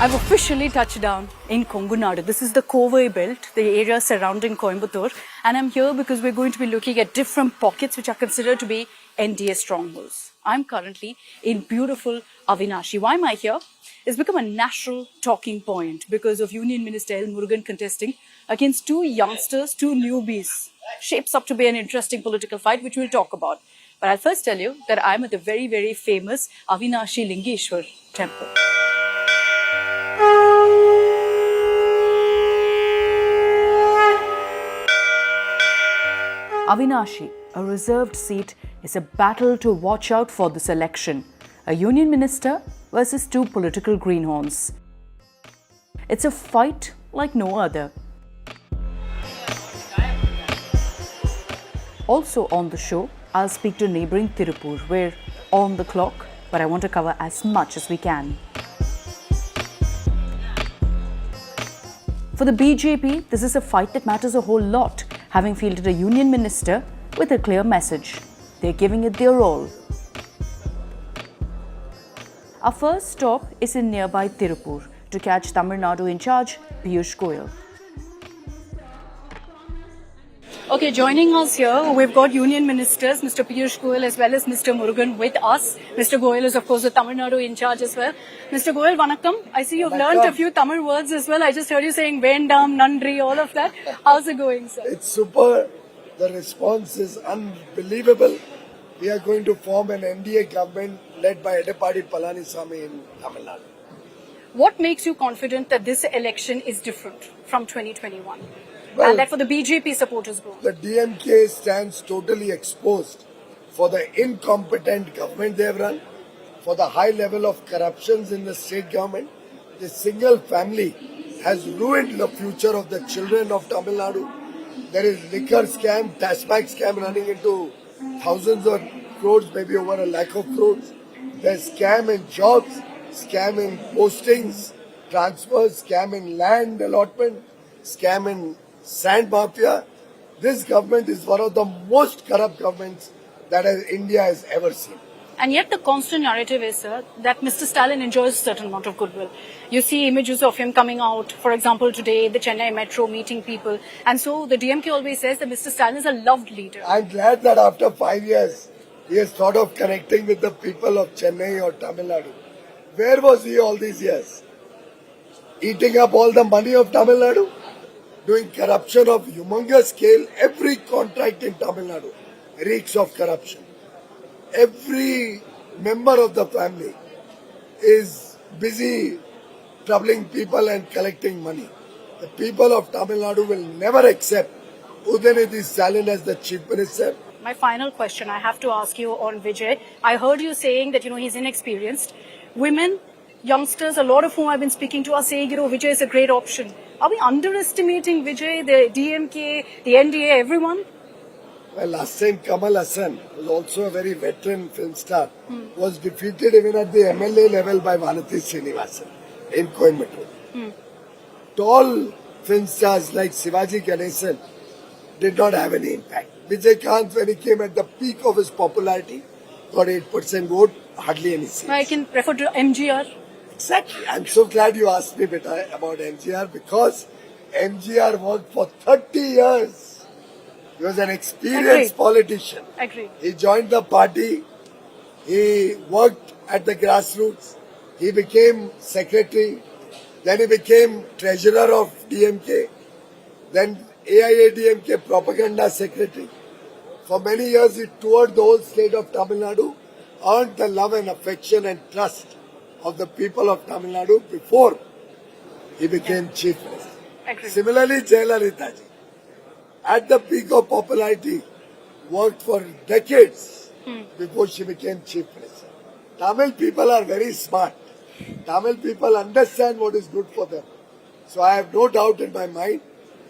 I've officially touched down in Kongunadu. This is the Kovai belt, the area surrounding Coimbatore. And I'm here because we're going to be looking at different pockets which are considered to be NDA strongholds. I'm currently in beautiful Avinashi. Why am I here? It's become a national talking point because of Union Minister L. Murugan contesting against two youngsters, two newbies. Shapes up to be an interesting political fight, which we'll talk about. But I'll first tell you that I'm at the very, very famous Avinashi Lingeshwar temple. Avinashi, a reserved seat, is a battle to watch out for this election. A union minister versus two political greenhorns. It's a fight like no other. Also on the show, I'll speak to neighbouring Tirupur. We're on the clock, but I want to cover as much as we can. For the BJP, this is a fight that matters a whole lot, having fielded a union minister with a clear message. They're giving it their all. Our first stop is in nearby Tirupur to catch Tamil Nadu in charge, Piyush Goyal. Okay, joining us here, we've got union ministers, Mr. Piyush Goyal as well as Mr. Murugan with us. Mr. Goyal is, of course, the Tamil Nadu in charge as well. Mr. Goyal, vanakkam. I see you've learned a few Tamil words as well. I just heard you saying Vendam, Nandri, all of that. How's it going, sir? It's super. The response is unbelievable. We are going to form an NDA government led by Edappadi Palaniswamy in Tamil Nadu. What makes you confident that this election is different from 2021? Well, and that for the BJP supporters go? The DMK stands totally exposed for the incompetent government they have run, for the high level of corruptions in the state government. The single family has ruined the future of the children of Tamil Nadu. There is liquor scam, TASMAC scam running into thousands of crores, maybe over 1 lakh of crores. There's scam in jobs, scam in postings, transfers, scam in land allotment, scam in sand mafia. This government is one of the most corrupt governments that India has ever seen. And yet the constant narrative is, sir, that Mr. Stalin enjoys a certain amount of goodwill. You see images of him coming out, for example, today, the Chennai Metro, meeting people. And so the DMK always says that Mr. Stalin is a loved leader. I'm glad that after 5 years, he has thought of connecting with the people of Chennai or Tamil Nadu. Where was he all these years? Eating up all the money of Tamil Nadu? Doing corruption of humongous scale. Every contract in Tamil Nadu reeks of corruption. Every member of the family is busy troubling people and collecting money. The people of Tamil Nadu will never accept Udayanidhi Stalin as the chief minister. My final question I have to ask you on Vijay. I heard you saying that, he's inexperienced. Women, youngsters, a lot of whom I've been speaking to are saying, Vijay is a great option. Are we underestimating Vijay, the DMK, the NDA, everyone? Well, last time Kamal Hassan, who was also a very veteran film star, was defeated even at the MLA level by Vanati Srinivasan in Coimbatore. Tall film stars like Sivaji Ganesan did not have any impact. Vijay Kant, when he came at the peak of his popularity, got 8% vote, hardly any seats. I can refer to MGR. Exactly. I'm so glad you asked me about MGR because MGR worked for 30 years. He was an experienced politician. Agreed. He joined the party. He worked at the grassroots. He became secretary. Then he became treasurer of DMK. Then AIADMK propaganda secretary. For many years he toured the whole state of Tamil Nadu, earned the love and affection and trust of the people of Tamil Nadu before he became chief minister. Agreed. Similarly, Jayalalitha ji, at the peak of popularity, worked for decades before she became chief minister. Tamil people are very smart. Tamil people understand what is good for them. So I have no doubt in my mind,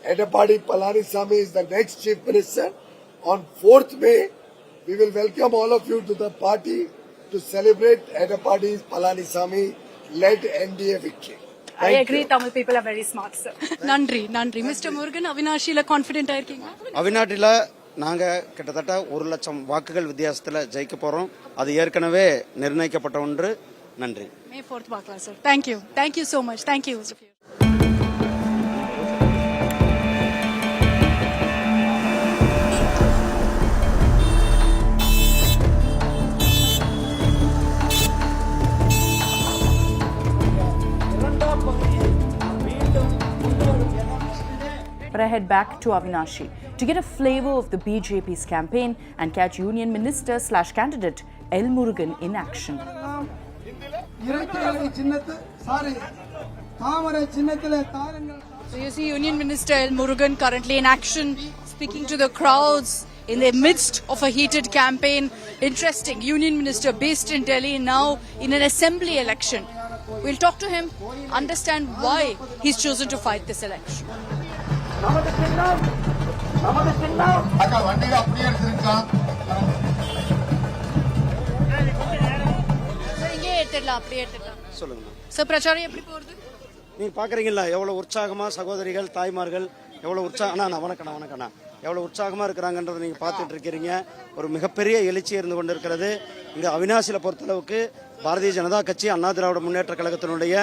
Edappadi Palaniswamy is the next chief minister. On 4th May, we will welcome all of you to the party to celebrate Edappadi Palaniswamy led NDA victory. I agree, Tamil people are very smart, sir. Nandri. Mr. Murugan, Avinashila confident ஆயிருக்கீங்க? அவிநாட்டில நாங்க கிட்டத்தட்ட 1 லட்சம் வாக்குகள் வித்தியாசத்துல ஜெயிக்க போறோம். அது ஏற்கனவே நிர்ணயிக்கப்பட்ட ஒன்று. நன்றி. May 4th பார்க்கலாம் sir. Thank you so much. Thank you. But I head back to Avinashi to get a flavor of the BJP's campaign and catch Union Minister / candidate L. Murugan in action. So you see Union Minister L. Murugan currently in action, speaking to the crowds in the midst of a heated campaign. Interesting, Union Minister based in Delhi now in an assembly election. We'll talk to him, understand why he's chosen to fight this election. சொல்லுங்க. Sir பிரச்சாரம் எப்படி போகுது? நீங்க பாக்குறீங்களா எவ்வளவு உற்சாகமா சகோதரிகள் தாய்மார்கள் எவ்வளவு உற்சாகம் வணக்கண்ணா எவ்வளவு உற்சாகமா இருக்கிறாங்கன்றதை நீங்க பார்த்துட்டு இருக்கிறீங்க. ஒரு மிகப்பெரிய எழுச்சி இருந்து கொண்டிருக்கிறது. இங்க அவினாசியில பொறுத்தளவுக்கு பாரதிய ஜனதா கட்சி, அண்ணா திராவிட முன்னேற்ற கழகத்தினுடைய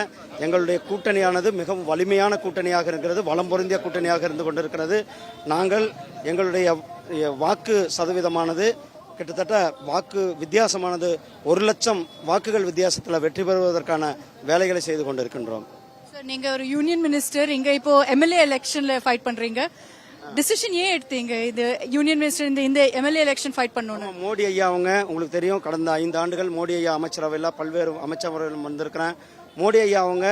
எங்களுடைய கூட்டணியானது மிகவும் வலிமையான கூட்டணியாக இருக்கிறது, வளம் பொருந்திய கூட்டணியாக இருந்து கொண்டிருக்கிறது. நாங்கள் எங்களுடைய வாக்கு சதவீதமானது கிட்டத்தட்ட வாக்கு வித்தியாசமானது 1 லட்சம் வாக்குகள் வித்தியாசத்தில் வெற்றி பெறுவதற்கான வேலைகளை செய்து கொண்டிருக்கின்றோம். சார் நீங்க ஒரு யூனியன் மினிஸ்டர், இங்க இப்போ எம்எல்ஏ எலெக்ஷன்ல ஃபைட் பண்றீங்க. டிசிஷன் ஏன் எடுத்தீங்க இது யூனியன் மினிஸ்டர் இந்த எம்எல்ஏ எலெக்ஷன் ஃபைட் பண்ணணும்? மோடி ஐயா அவங்க உங்களுக்கு தெரியும், கடந்த 5 ஆண்டுகள் மோடி ஐயா அமைச்சரவையில் பல்வேறு அமைச்சரவைகள் வந்திருக்கிறேன். மோடி ஐயா அவங்க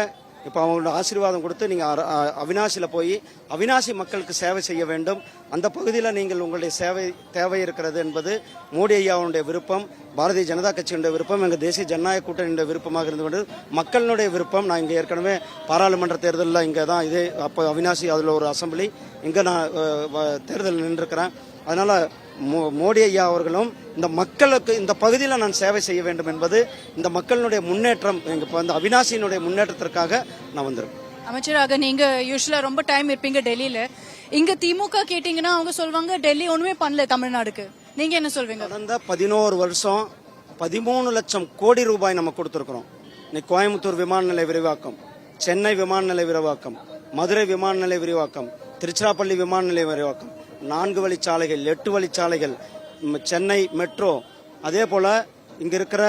இப்போ அவங்களோட ஆசீர்வாதம் கொடுத்து நீங்கள் அவினாசியில் போய் அவினாசி மக்களுக்கு சேவை செய்ய வேண்டும், அந்த பகுதியில் நீங்கள் உங்களுடைய சேவை தேவை இருக்கிறது என்பது மோடி ஐயாவுடைய விருப்பம், பாரதிய ஜனதா கட்சியினுடைய விருப்பம், எங்கள் தேசிய ஜனநாயக கூட்டணியுடைய விருப்பமாக இருந்து கொண்டு மக்களுடைய விருப்பம். நான் இங்கே ஏற்கனவே பாராளுமன்ற தேர்தலில் இங்கே தான் இதே அப்போ அவினாசி அதில் ஒரு அசம்பிளி இங்கே நான் தேர்தல் நின்றுருக்கிறேன். அதனால் மோடி ஐயா அவர்களும் இந்த மக்களுக்கு இந்த பகுதியில் நான் சேவை செய்ய வேண்டும் என்பது இந்த மக்களுடைய முன்னேற்றம், இப்போ இந்த அவினாசியினுடைய முன்னேற்றத்திற்காக நான் வந்திருக்கேன். அமைச்சராக நீங்க யூஸ்வலா ரொம்ப டைம் இருப்பீங்க டெல்லியில. இங்க திமுக கேட்டீங்கன்னா அவங்க சொல்வாங்க டெல்லி ஒண்ணுமே பண்ணல தமிழ்நாடுக்கு. நீங்க என்ன சொல்வீங்க? கடந்த 11 வருஷம் 13 லட்சம் கோடி ரூபாய் நம்ம கொடுத்திருக்கிறோம். இன்னைக்கு கோயம்புத்தூர் விமான நிலைய விரிவாக்கம், சென்னை விமான நிலைய விரிவாக்கம், மதுரை விமான நிலைய விரிவாக்கம், திருச்சிராப்பள்ளி விமான நிலைய விரிவாக்கம், 4 வழிச்சாலைகள், 8 வழிச்சாலைகள், சென்னை மெட்ரோ, அதே போல இங்க இருக்கிற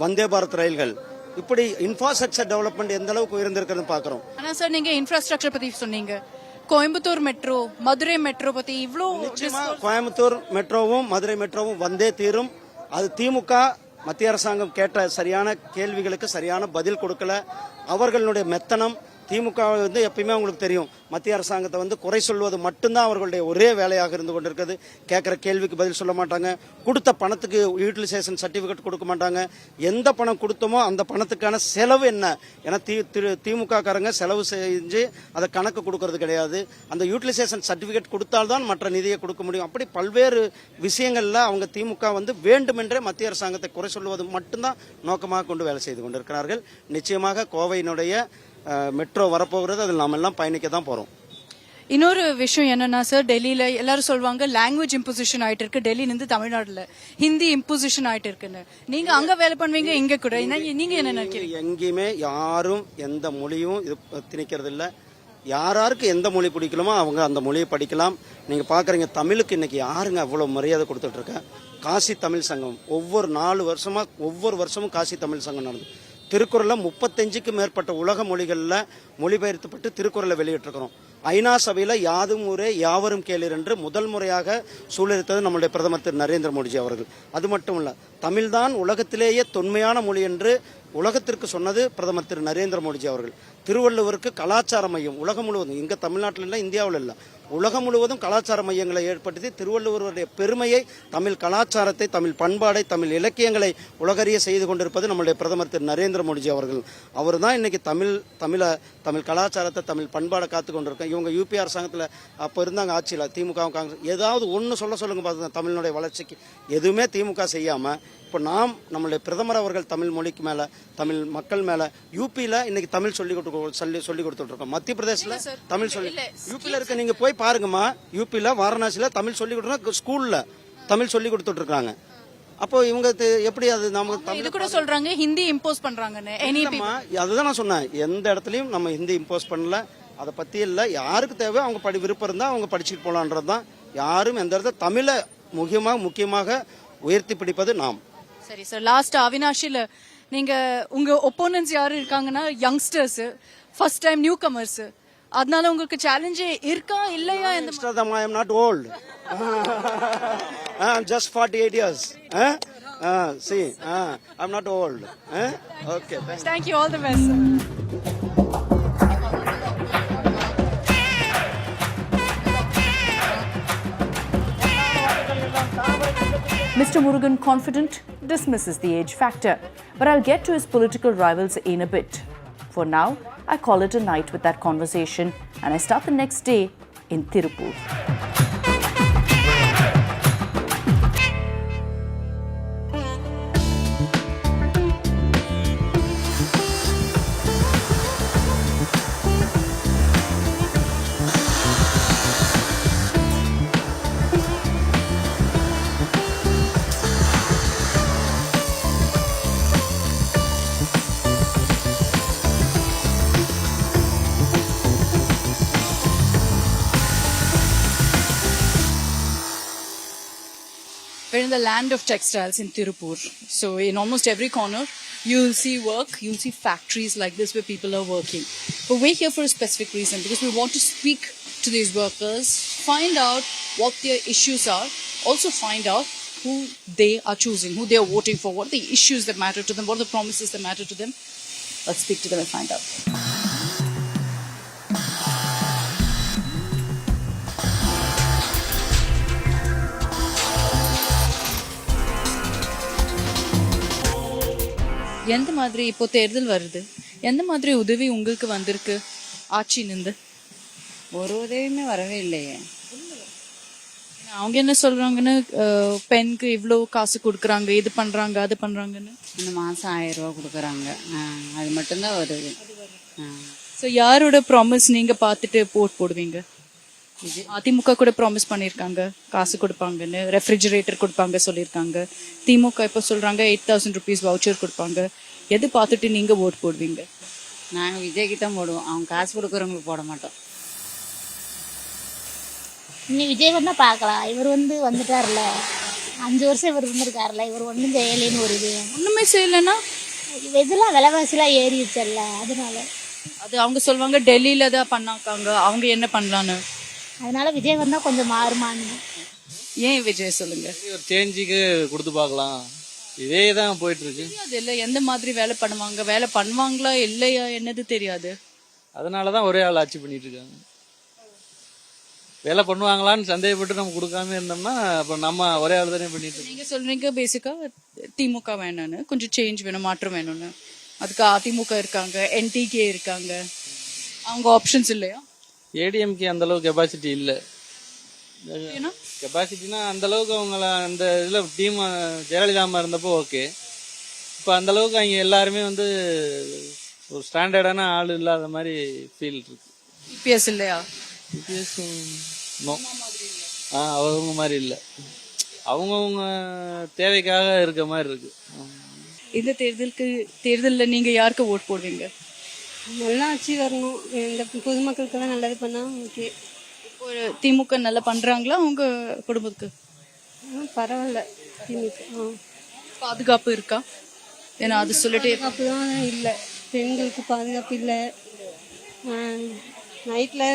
வந்தே பாரத் ரயில்கள், இப்படி இன்ஃப்ராஸ்ட்ரக்சர் டெவலப்மெண்ட் எந்த அளவுக்கு உயர்ந்திருக்குன்னு பாக்குறோம். ஆனா சார் நீங்க இன்ஃப்ராஸ்ட்ரக்சர் பத்தி சொன்னீங்க, கோயம்புத்தூர் மெட்ரோ, மதுரை மெட்ரோ பத்தி இவ்ளோ கோயம்புத்தூர் மெட்ரோவும் மதுரை மெட்ரோவும் வந்தே தீரும். அது திமுக மத்திய அரசாங்கம் கேட்ட சரியான கேள்விகளுக்கு சரியான பதில் கொடுக்கல. அவர்களுடைய மெத்தனம் திமுக எப்பயுமே உங்களுக்கு தெரியும், மத்திய அரசாங்கத்தை குறை சொல்வது மட்டும்தான் அவர்களுடைய ஒரே வேலையாக இருந்து கொண்டிருக்கிறது. கேட்கிற கேள்விக்கு பதில் சொல்ல மாட்டாங்க, கொடுத்த பணத்துக்கு யூட்டிலைசேஷன் சர்டிபிகேட் கொடுக்க மாட்டாங்க. எந்த பணம் கொடுத்தோமோ அந்த பணத்துக்கான செலவு என்ன, ஏன்னா திமுக காரங்க செலவு செஞ்சு அதை கணக்கு கொடுக்கறது கிடையாது. அந்த யூட்டிலைசேஷன் சர்டிபிகேட் கொடுத்தால்தான் மற்ற நிதியை கொடுக்க முடியும். அப்படி பல்வேறு விஷயங்கள்ல அவங்க திமுக வேண்டுமென்றே மத்திய அரசாங்கத்தை குறை சொல்வது மட்டும்தான் நோக்கமாக கொண்டு வேலை செய்து கொண்டிருக்கிறார்கள். நிச்சயமாக கோவையினுடைய மெட்ரோ வரப்போகிறது, அதில் நாம எல்லாம் பயணிக்க தான் போறோம். இன்னொரு விஷயம் என்னன்னா சார், டெல்லியில எல்லாரும் சொல்வாங்க லாங்குவேஜ் இம்போசிஷன் ஆயிட்டு இருக்கு, டெல்லியில இருந்து தமிழ்நாடுல ஹிந்தி இம்போசிஷன் ஆயிட்டு இருக்குன்னு. நீங்க அங்க வேலை பண்ணுவீங்க, இங்க கூட நீங்க என்ன நினைக்கிறீங்க? எங்கேயுமே யாரும் எந்த மொழியும் இது திணிக்கிறது இல்லை. யாருக்கு எந்த மொழி பிடிக்கலுமோ அவங்க அந்த மொழியை படிக்கலாம். நீங்க பாக்குறீங்க தமிழுக்கு இன்னைக்கு யாருங்க அவ்வளவு மரியாதை கொடுத்துட்டு இருக்க. காசி தமிழ் சங்கம் ஒவ்வொரு வருஷமும் காசி தமிழ் சங்கம் நடந்து திருக்குறளை 35க்கும் மேற்பட்ட உலக மொழிகளில் மொழிபெயர்த்துப்பட்டு திருக்குறளை வெளியிட்டிருக்கிறோம். ஐநா சபையில் யாதும் ஊரே யாவரும் கேளீர் என்று முதல் முறையாக சூழலித்தது நம்முடைய பிரதமர் திரு நரேந்திர மோடிஜி அவர்கள். அது மட்டும் இல்ல, தமிழ்தான் உலகத்திலேயே தொன்மையான மொழி என்று உலகத்திற்கு சொன்னது பிரதமர் திரு நரேந்திர மோடிஜி அவர்கள். திருவள்ளுவருக்கு கலாச்சார மையம் உலகம் முழுவதும், இங்க தமிழ்நாட்டில் இல்லை, இந்தியாவில் இல்லை, உலகம் முழுவதும் கலாச்சார மையங்களை ஏற்படுத்தி திருவள்ளுவருடைய பெருமையை, தமிழ் கலாச்சாரத்தை, தமிழ் பண்பாடை, தமிழ் இலக்கியங்களை உலகறிய செய்து கொண்டிருப்பது நம்முடைய பிரதமர் திரு நரேந்திர மோடிஜி அவர்கள். அவர் தான் இன்னைக்கு தமிழ் கலாச்சாரத்தை, தமிழ் பண்பாடை காத்து கொண்டிருக்கோம். இவங்க யூபி அரசாங்கத்தில் அப்போ இருந்தாங்க ஆட்சியில், திமுக காங்கிரஸ், ஏதாவது ஒன்று சொல்லுங்க பார்த்துங்க தமிழினுடைய வளர்ச்சிக்கு. எதுவுமே திமுக செய்யாம இப்போ நம்மளுடைய பிரதமர் அவர்கள் தமிழ் மொழிக்கு மேல, தமிழ் மக்கள் மேல யூபியில இன்னைக்கு தமிழ் சொல்லி கொடுத்துட்டு இருக்கோம். மத்திய பிரதேசல தமிழ் சொல்லி, யூபியில இருக்க நீங்க போய் பாருங்கம்மா, யூபியில வாரணாசியில தமிழ் சொல்லி கொடுத்துருக்கோம், ஸ்கூல்ல தமிழ் சொல்லி கொடுத்துட்டு இருக்காங்க. அப்போ இவங்க எப்படி அது நமக்கு இது கூட சொல்றாங்க ஹிந்தி இம்போஸ் பண்றாங்கன்னு எனி இல்லம்மா, அதுதான் நான் சொன்னேன். எந்த இடத்துலயும் நம்ம ஹிந்தி இம்போஸ் பண்ணல. அதை பத்தி இல்ல. யாருக்கு தேவை அவங்க விருப்பம் இருந்தா அவங்க படிச்சுட்டு போலான்றது தான். யாரும் எந்த இடத்துல தமிழை முக்கியமாக உயர்த்தி பிடிப்பது நாம். சரி சார், லாஸ்ட் அவினாஷில நீங்க உங்க ஒப்போனன்ட்ஸ் யாரு இருக்காங்கன்னா youngsters, first time new commerce, அதனால உங்களுக்கு சேலஞ்சே இருக்கா இல்லையா? I am not old. I'm just 48 years. See, I'm not old. Okay, thanks. Thank you, all the best sir. Mr. Murugan, confident, dismisses the age factor, but I'll get to his political rivals in a bit. For now, I call it a night with that conversation and I start the next day in Tirupur. We're in the land of textiles in Tirupur. So in almost every corner, you'll see work, you'll see factories like this where people are working. But we're here for a specific reason, because we want to speak to these workers, find out what their issues are, also find out who they are choosing, who they are voting for, what are the issues that matter to them, what are the promises that matter to them. Let's speak to them and find out. எந்த மாதிரி இப்போ தேர்தல் வருது, எந்த மாதிரி உதவி உங்களுக்கு வந்திருக்கு ஆட்சி நின்று? ஒரு உதவியுமே வரவே இல்லையே. அவங்க என்ன சொல்றாங்கன்னு, பெண்க்கு இவ்வளோ காசு கொடுக்குறாங்க, இது பண்றாங்க அது பண்றாங்கன்னு. இந்த மாசம் 1000 ரூபா கொடுக்குறாங்க. அது மட்டும்தான் வருது. ஸோ யாரோட ப்ராமிஸ் நீங்க பார்த்துட்டு போடுவீங்க? அதிமுக கூட ப்ராமிஸ் பண்ணியிருக்காங்க காசு கொடுப்பாங்கன்னு, ரெஃப்ரிஜரேட்டர் கொடுப்பாங்க சொல்லியிருக்காங்க. திமுக இப்போ சொல்றாங்க 8000 rupees வவுச்சர் கொடுப்பாங்க. எது பார்த்துட்டு நீங்க ஓட் போடுவீங்க? நாங்கள் விஜய்க்கு தான் போடுவோம். அவங்க காசு கொடுக்குறவங்களுக்கு போட மாட்டோம். இன்னும் விஜய் வந்தால் பார்க்கலாம். இவர் வந்துட்டார்ல, 5 வருஷம் இவர் இருந்திருக்காருல, இவர் ஒன்றும் செய்யலைன்னு ஒரு இது. ஒன்றுமே செய்யலைன்னா இதெல்லாம் விலைவாசிலாம் ஏறிடுச்சல்ல, அதனால. அது அவங்க சொல்லுவாங்க டெல்லியில தான் பண்ணாக்காங்க, அவங்க என்ன பண்ணலான்னு. அதனால விஜய் வந்தால் கொஞ்சம் மாறுமான்னு. ஏன் விஜய் சொல்லுங்க? ஒரு சேஞ்சுக்கு கொடுத்து பார்க்கலாம். இதே தான் போயிட்டு இருக்கு. அது இல்லை, எந்த மாதிரி வேலை பண்ணுவாங்களா இல்லையா என்னது தெரியாது. அதனாலதான் ஒரே ஆள் ஆட்சி பண்ணிட்டு இருக்காங்க. வேலை பண்ணுவாங்களான்னு சந்தேகப்பட்டு நம்ம கொடுக்காம இருந்தோம்னா அப்ப நம்ம ஒரே ஆள் தானே பண்ணிட்டு இருக்கோம். நீங்க சொல்றீங்க பேசிக்கா திமுக வேணும்னு, கொஞ்சம் சேஞ்ச் வேணும், மாற்றம் வேணும்னு. அதுக்கு அதிமுக இருக்காங்க, என்டிகே இருக்காங்க, அவங்க ஆப்ஷன்ஸ் இல்லையா? ஏடிஎம்கே அந்த அளவுக்கு கெப்பாசிட்டி இல்ல. கெப்பாசிட்டினா அந்த அளவுக்கு அவங்கள அந்த இதுல டீம் ஜெயலலிதா இருந்தப்போ ஓகே. இப்ப அந்த அளவுக்கு அவங்க எல்லாருமே ஒரு ஸ்டாண்டர்டான ஆள் இல்லாத மாதிரி ஃபீல் இருக்கு. இபிஎஸ் இல்லையா? EPS no. அவங்க மாதிரி இல்ல. அவங்கவுங்க தேவைக்காக இருக்க மாதிரி இருக்கு. இந்த தேர்தலில் நீங்க யாருக்கு ஓட் போடுவீங்க? நல்லா ஆட்சி வரணும், இந்த பொதுமக்களுக்கெல்லாம் நல்லது பண்ணா ஓகே. இப்போ திமுக நல்லா பண்றாங்களா உங்க குடும்பத்துக்கு? பரவாயில்ல. திமுக பாதுகாப்பு இருக்கா? ஏன்னா அது சொல்லிட்டே பாதுகாப்பு தான் இல்லை, பெண்களுக்கு பாதுகாப்பு இல்லை. நைட்டில்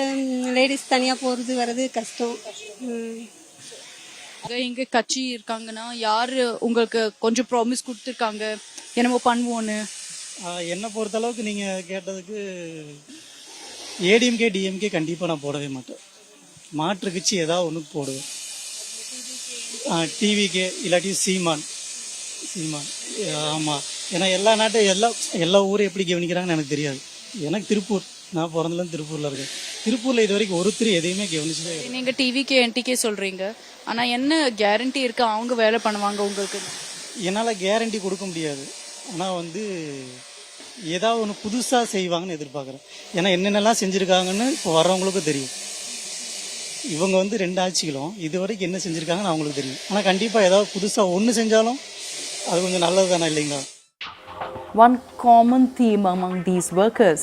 லேடிஸ் தனியாக போகிறது வர்றது கஷ்டம். இங்க கட்சி இருக்காங்கன்னா யாரு உங்களுக்கு கொஞ்சம் ப்ராமிஸ் கொடுத்துருக்காங்க என்னமோ பண்ணுவோன்னு? என்னை பொறுத்த அளவுக்கு நீங்க கேட்டதுக்கு ஏடிஎம்கே டிஎம்கே கண்டிப்பா நான் போடவே மாட்டேன். மாற்று கட்சி ஏதாவது ஒன்று போடுவேன். டிவிகே இல்லாட்டி சீமான். ஆமா, ஏன்னா எல்லா நாட்டும் எல்லா ஊரும் எப்படி கவனிக்கிறாங்கன்னு எனக்கு தெரியாது. எனக்கு திருப்பூர், நான் பிறந்ததுலேருந்து திருப்பூர்ல இருக்கேன். திருப்பூர்ல இது வரைக்கும் ஒருத்தர் எதையுமே கவனிச்சதே. நீங்க டிவிகே என்டிகே சொல்றீங்க, ஆனா என்ன கேரண்டி இருக்கு அவங்க வேலை பண்ணுவாங்க உங்களுக்கு? என்னால கேரண்டி கொடுக்க முடியாது. ஆனா ஏதாவது ஒன்று புதுசா செய்வாங்கன்னு எதிர்பார்க்குறேன். ஏன்னா என்னென்னலாம் செஞ்சிருக்காங்கன்னு இப்போ வர்றவங்களுக்கும் தெரியும். இவங்க வந்து 2 ஆட்சிகளும் இது வரைக்கும் என்ன செஞ்சுருக்காங்கன்னு அவங்களுக்கு தெரியும். ஆனால் கண்டிப்பாக ஏதாவது புதுசாக ஒன்று செஞ்சாலும் அது கொஞ்சம் நல்லது தானே இல்லைங்களா? One common theme among these workers.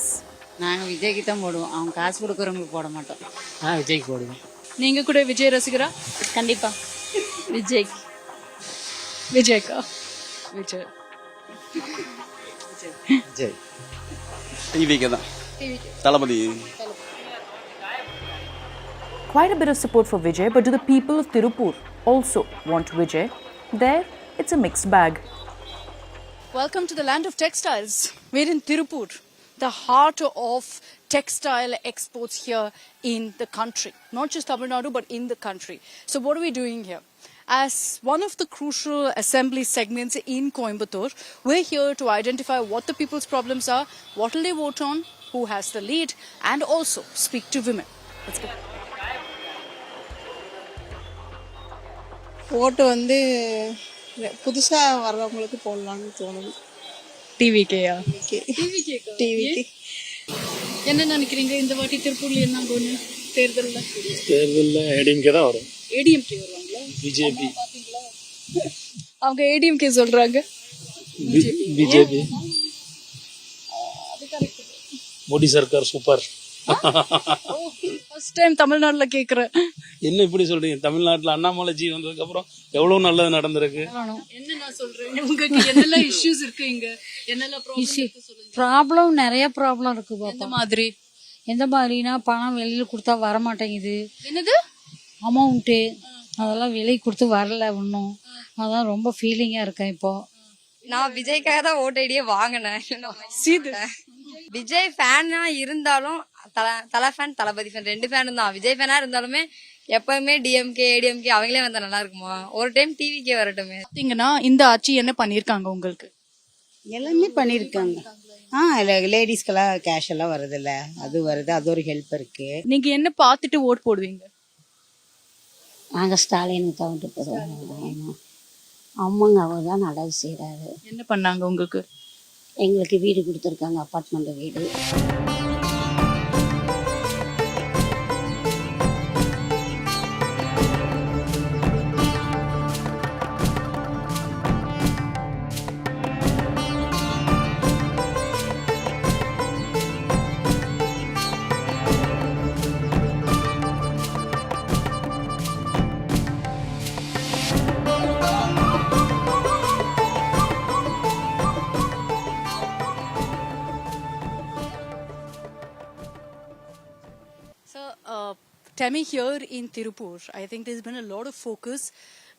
நாங்கள் விஜய்க்கு தான் போடுவோம், அவங்க காசு கொடுக்குறவங்களுக்கு போட மாட்டோம். விஜய்க்கு போடுவோம். நீங்க கூட விஜய் ரசிகரா? கண்டிப்பா விஜய். விஜய்க்கா? விஜய். விஜய் டிவிக்கு தான் தளபதி. Quite a bit of support for Vijay, but do the people of Tirupur also want Vijay? There, it's a mixed bag. Welcome to the land of textiles. We're in Tirupur, the heart of textile exports here in the country. Not just Tamil Nadu, but in the country. So what are we doing here? As one of the crucial assembly segments in Coimbatore, we're here to identify what the people's problems are, what will they vote on, who has the lead, and also speak to women. Let's go. ஓட்டு வந்து புதுசா வர்றவங்களுக்கு போடலாம்னு தோணுது. டிவிக்கேயா? டிவிக்கு என்ன நினைக்கிறீங்க இந்த வாட்டி திருப்பூர்ல என்ன ஆகும்னு தேர்தலில் ஏடிஎம்கே தான் வரும். ஏடிஎம்கே வருவாங்களா? பிஜேபி. அவங்க ஏடிஎம்கே சொல்றாங்க. BJP. Modi Sarkar super. First time தமிழ்நாட்டுல கேக்குறேன். என்ன இப்படி சொல்றீங்க? தமிழ்நாட்டில் அண்ணாமலை ஜி வந்ததுக்கு அப்புறம் எவ்வளவு நல்லது நடந்திருக்கு. என்ன நான் சொல்றேன், உங்களுக்கு என்னெல்லாம் இஷ்யூஸ் இருக்கு இங்க, என்னெல்லாம் ப்ராப்ளம் நிறைய ப்ராப்ளம் இருக்கு பாப்பா. இந்த மாதிரி எந்த மாதிரினா பணம் வெளியில் கொடுத்தா வர மாட்டேங்குது. என்னது அமௌண்ட்டு அதெல்லாம் வெளியே கொடுத்து வரல இன்னும். அதான் ரொம்ப ஃபீலிங்காக இருக்கேன் இப்போ. நான் விஜய்க்காக தான் ஓட்டு ஐடியே வாங்கினேன். விஜய் ஃபேனா இருந்தாலும் தலை ஃபேன் தளபதி ஃபேன் 2 ஃபேனும் தான். விஜய் ஃபேனா இருந்தாலுமே எப்பவுமே டிஎம்கே ஏடிஎம்கே அவங்களே வந்தா நல்லா இருக்குமா? ஒரு டைம் டிவிக்கே வரட்டுமே. பாத்தீங்கன்னா இந்த ஆட்சி என்ன பண்ணிருக்காங்க உங்களுக்கு? எல்லாமே பண்ணிருக்காங்க. லேடிஸ்க்கெல்லாம் கேஷ் எல்லாம் வருது இல்ல, அது வருது, அது ஒரு ஹெல்ப் இருக்கு. நீங்க என்ன பார்த்துட்டு ஓட் போடுவீங்க? நாங்கள் ஸ்டாலினுக்கு தான் விட்டு போடுவோம். அம்மாங்க அவர் தான் நல்லது செய்கிறாரு. என்ன பண்ணாங்க உங்களுக்கு? எங்களுக்கு வீடு கொடுத்துருக்காங்க, அப்பார்ட்மெண்ட் வீடு. Temi, here in Tirupur, I think there's been a lot of focus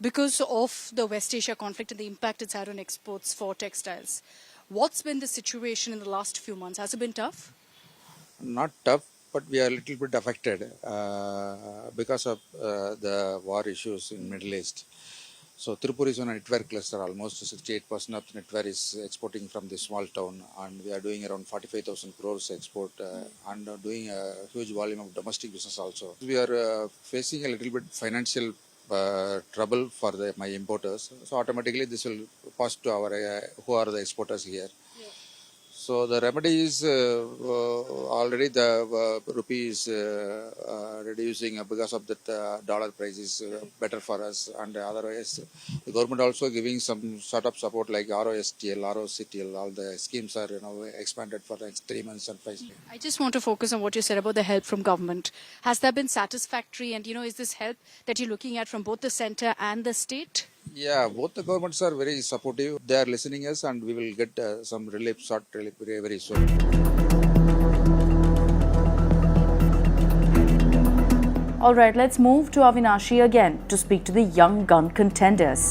because of the West Asia conflict and the impact it's had on exports for textiles. What's been the situation in the last few months? Has it been tough? Not tough, but we are a little bit affected because of the war issues in Middle East. So Tirupur is on a knitwear cluster. Almost 68% of knitwear is exporting from this small town, and we are doing around 45,000 crores export and doing a huge volume of domestic business also. We are facing a little bit financial trouble for my importers. So automatically this will pass to our who are the exporters here. So the remedy is already the rupee is reducing because of that dollar price is better for us, and otherwise the government also giving some sort of support like ROSTL, ROCTL. All the schemes are expanded for the next 3 months and 5 months. I just want to focus on what you said about the help from government. Has that been satisfactory? And is this help that you're looking at from both the centre and the state? Yeah, both the governments are very supportive. They are listening us, and we will get some relief, short relief very, very soon. All right, let's move to Avinashi again to speak to the young gun contenders.